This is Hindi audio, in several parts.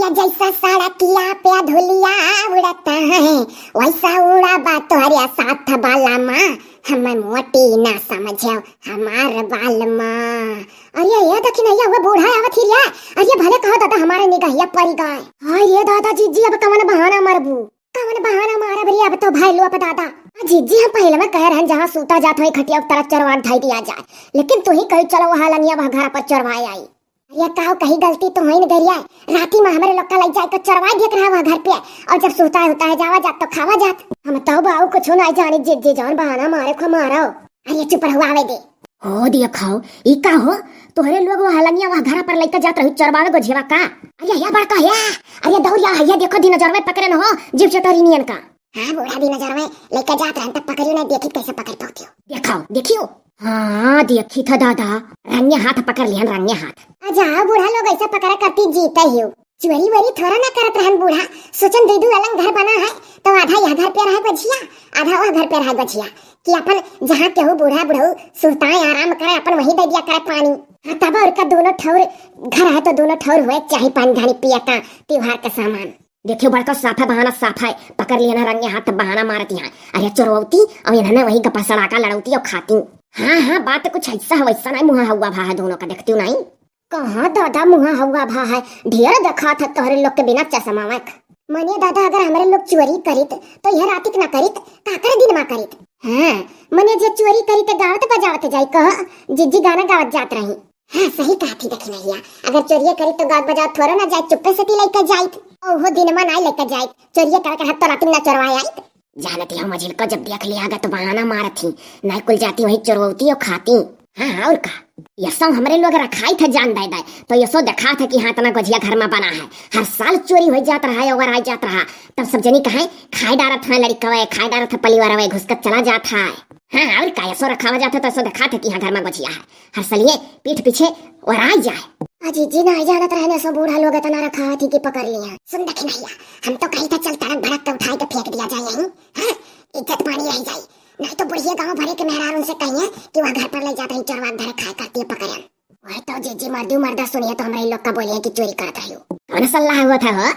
अरिया जैसा सड़किया पे धुलिया उड़ता है वैसा उड़ा बा तोहरिया साथ बाला माँ हमें मोटी ना समझो हमार बाल माँ। अरे ये देखी नहीं हुआ बूढ़ा आवत हिया। अरे भले कहो दादा हमारे निगाहिया पड़ गए। हाय ये दादा जीजी अब कवन बहाना मारबू कवन बहाना मारब रे अब तो भाई लो अब दादा जीजी हम पहले में कह रहे जहाँ सूता जात हो खटिया तरफ चरवा ढाई दिया जाए लेकिन तू ही कही चलो वहाँ लनिया वहाँ घर पर चरवाए आई। ये कहो कहीं गलती तो हुई न गरिया राती में हमारे लोग का लग जाए तो चरवाई देख रहा वहाँ घर पे और जब सोता होता है जावा जात तो खावा जात हम तो बाऊ कुछ नहीं जाने जिद्दी जान बहाना मारे को मारो। अरे चुप रहो आवे दे हो दिया खाओ ई का हो तोहरे लोग वहाँ लनिया वहाँ घर पर लेकर जात रही चरवावे को झेवा का। अरे या बड़का या अरे दौड़िया ये देखो दिन नजर में पकड़े न हो जीव चटोरी नियन का। हाँ बूढ़ा दिन नजर में लेकर जात रहे तब पकड़ियो नहीं देखी कैसे पकड़ पाती हो देखाओ देखियो। हाँ देखी था दादा रंगे हाथ पकड़ लिया रंगे हाथ। अच्छा बूढ़ा लोग ऐसा पकड़ा करती जीता ही हो चोरी वरी थोड़ा ना करत रहन बूढ़ा सोचन दे दू अलग घर बना है तो आधा यहाँ घर पे रहे बछिया आधा वहाँ घर पे रहे बछिया कि अपन जहाँ केहू बूढ़ा बुढ़ऊ सुताए आराम करे अपन वहीं दे दिया करे पानी। हाँ तब और का दोनों ठौर घर है तो दोनों ठौर हुए चाहे पानी धानी पिया का त्योहार का सामान। देखियो बड़का साफा बहाना साफा है पकड़ लिया ना रंगे हाथ बहाना मारती है। अरे चोरवती और इन्होंने वही गप्पा सड़ाका लड़ौती और खाती। हाँ बात कुछ ऐसा है वैसा नहीं मुहा हुआ भा है दोनों का देखती हूँ नहीं कहाँ दादा मुहा हुआ भा है ढेर देखा था तोहरे लोग के बिना चश्मा मनिए दादा अगर हमारे लोग चोरी करित तो यह रातिक ना करित काकर दिन में करित। हाँ मने जे चोरी करित गावत बजावत जाई कह जिज्जी गाना गावत जात रही। हाँ सही कहा थी देखी नहीं अगर चोरिया करित तो गावत बजावत थोड़ा ना जाए चुप्पे से लेकर जाइत ओहो दिन में नहीं लेकर जाइत चोरिया करके हाथ तो रातिक ना चोरवाए आइत। जानती हूँ मझिल को जब देख लिया तो बहाना मारती नहीं कुल जाती वही चोरवती और खाती। हाँ और का यसो हमरे लोग रखाई था जान दे तो यसो देखा था कि हाँ तना गोझिया घर में बना है हर साल चोरी हो जाता रहा और आ जाता रहा तब सब जनी कहे खाई डारत है लड़का खाई डारत है परिवार वे घुसकर चला जाता है। हाँ और का यसो रखा जाता तो यसो देखा था कि हाँ घर में गोझिया है हर सलिए पीठ पीछे और आ जाए। अजी जी नहीं जानत रहने सो बूढ़ा लोग इतना रखा थी कि पकड़ लिया। सुन देखी नहीं हम तो कहीं था चल तरक भड़क तो उठाई के फेंक दिया जाए यहीं इज्जत पानी रह जाए नहीं तो बुढ़िया गाँव भरे के मेहरार उनसे कहिए कि वहाँ घर पर ले जाते ही चरवा धरे खाए करती है पकड़े वही तो जीजी मर्दा सुनिए तो हमारे लोग का बोलिए कि चोरी करत रही हो कौन सल्लाह हुआ था हो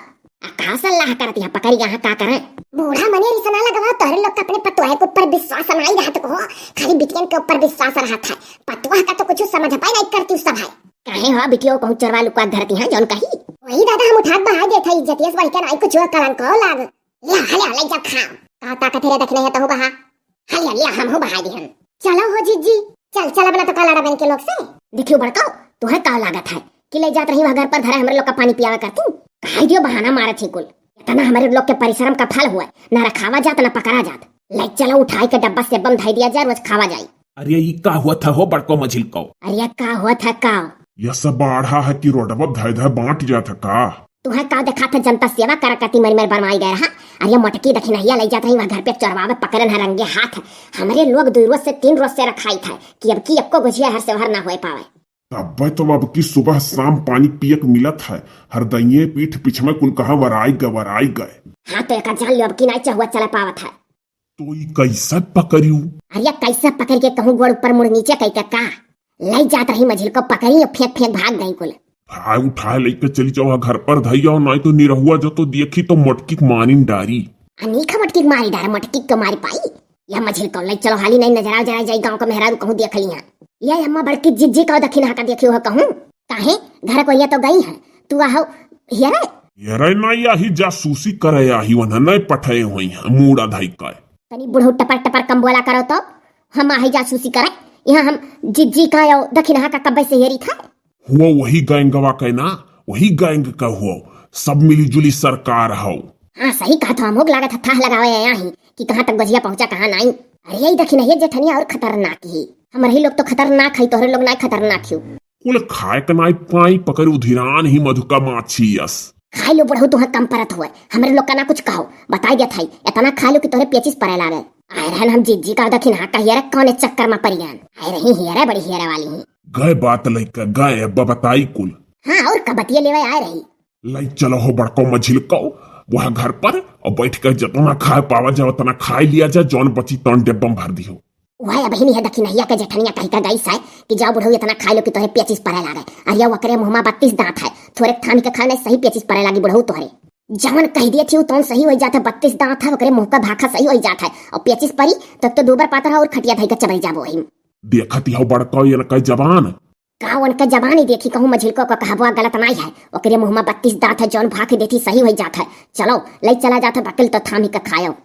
कहा सल्लाह करती है पकड़ी यहाँ का करे बूढ़ा मने रिसना लगा तोहरे लोग का अपने पतुआ के ऊपर विश्वास नहीं रहत को खाली बिटियन के ऊपर विश्वास रहा था पतुआ का तो कुछ समझ पाई नहीं करती उस सब है कहे हो बिटियो कहूँ चरवा लुका धरती है जौन कही वही दादा हम उठा बहा देते इज्जतियस वही के नहीं कुछ कलंक लाग ले हले हले जब खाओ का ताकत रे देखने है तो बहा हले हले हम हो बहा दी हम चलो हो जीजी चल बना तो काला बन के लोग से देखियो बड़काओ तुम्हें का लागत है कि ले जात रही वहाँ घर पर धरे हमारे लोग का पानी पियावा करती कहे दियो बहाना मारे थी कुल इतना हमारे लोग के परिश्रम का फल हुआ न रखावा जात न पकड़ा जात ले चलो उठाई के डब्बा से बम धाई दिया जाए रोज खावा जाए। अरे ये का हुआ था हो बड़को मझिल को अरे का हुआ था का यह सब बाढ़ा है कि रोडवा धाय धाय बांट जाता का तुम्हें का देखा था जनता सेवा करकती मरी मर बनवाई गए रहा। अरे मोटकी दखी नहीं ले जात रही वहाँ घर पे चरवावे पकड़न है रंगे हाथ हमारे लोग 2 रोज से 3 रोज से रखाई था कि अब की अक्को गुझिया हर से हर ना हो पावे तब तो अब की सुबह शाम पानी पियक मिलत है हर दइये पीठ पिछमे कुल कहा वराई गए। हाँ तो एक जान लियो अब की नहीं चाहुआ चला पावत है तो ये कैसे पकड़ियो। अरे कैसे पकड़ के कहूँ गोड़ ऊपर मुड़ नीचे कह का ले जात रही मझिल को पकड़ी और फेंक भाग गई कुल भाई उठाए लेके चली जाओ घर पर धैया नहीं तो निरहुआ जो तो देखी तो मटकी मारी डारी अनीखा मटकी मारी डार मटकी को मारी पाई या मझिल को ले चलो हाली नहीं नजर आ जरा जाई गांव का मेहरारू कहूँ देख लिया या अम्मा बड़की जिज्जी का दखिन हाका देखियो हो कहूँ काहे घर को ये तो गई है तू आओ हेरे नहीं आही जासूसी करे आही वना नहीं पठाए हुई है मूड़ा धाई का तनी बुढ़ऊ टपर कम बोला करो तो हम आही जासूसी करे यहाँ हम जिज्जी का दखिन हाका कब्बे से हेरी था हुआ वही गैंगवा के ना वही गैंग का हुआ सब मिली जुली सरकार हो। हाँ सही कहा था हम लागत था लगावे यहाँ कि कहाँ तक बजिया पहुँचा कहाँ नहीं। अरे यही दखी नहीं जेठनिया और खतरनाक ही हमारे लोग तो खतरनाक है तोहरे लोग नहीं खतरनाक हो कुल खाए के नाई पाई पकड़ उधिरान ही मधुका माछी यस खाई लो बढ़ो तुम्हें कम परत हुए हमारे लोग का ना कुछ कहो बताई दिया था इतना खा लो कि तोहरे पेचिस परे लागे आए रहन हम जीजी का दखिन हाँ का हियरे कौन चक्कर में पड़ी गए आए रही हियरे बड़ी हियरे वाली ही गए बात लइका गए अब बताई कुल। हाँ और कबतिया लेवे आए रही लाई चलो हो बड़को मझिल को वहाँ घर पर और बैठ कर जितना खा पावा जाए उतना खाई लिया जाए जौन बची तौन डिब्बम भर दियो। वह अब ही है दखी नहिया के जेठनिया कही का गई है कि जाओ बुढ़ऊ इतना खा लो कि तोहरे पेचिस पड़े लागे। अरे वकरे मुहमा 32 दांत है, थोड़े थामी के खाने सही पेचिस पड़े लागी बुढ़ऊ तोहरे। जवन कह दिए थी तो सही हो जाता, 32 दांत है वकरे मुंह का भाखा सही हो जाता है और पेचिस पड़ी तब तो दोबर पातर और खटिया धई के चबई जाबो वही। देखत हो बड़का ये का जवान का उनका जबान ही देखी कहूँ मझिलको का कहबुआ गलत नहीं है। ओकरे मुंह में 32 दांत है, जौन भाख देती सही हो जाता है। चलो ले चला जाता बकल तो थामी का खायो।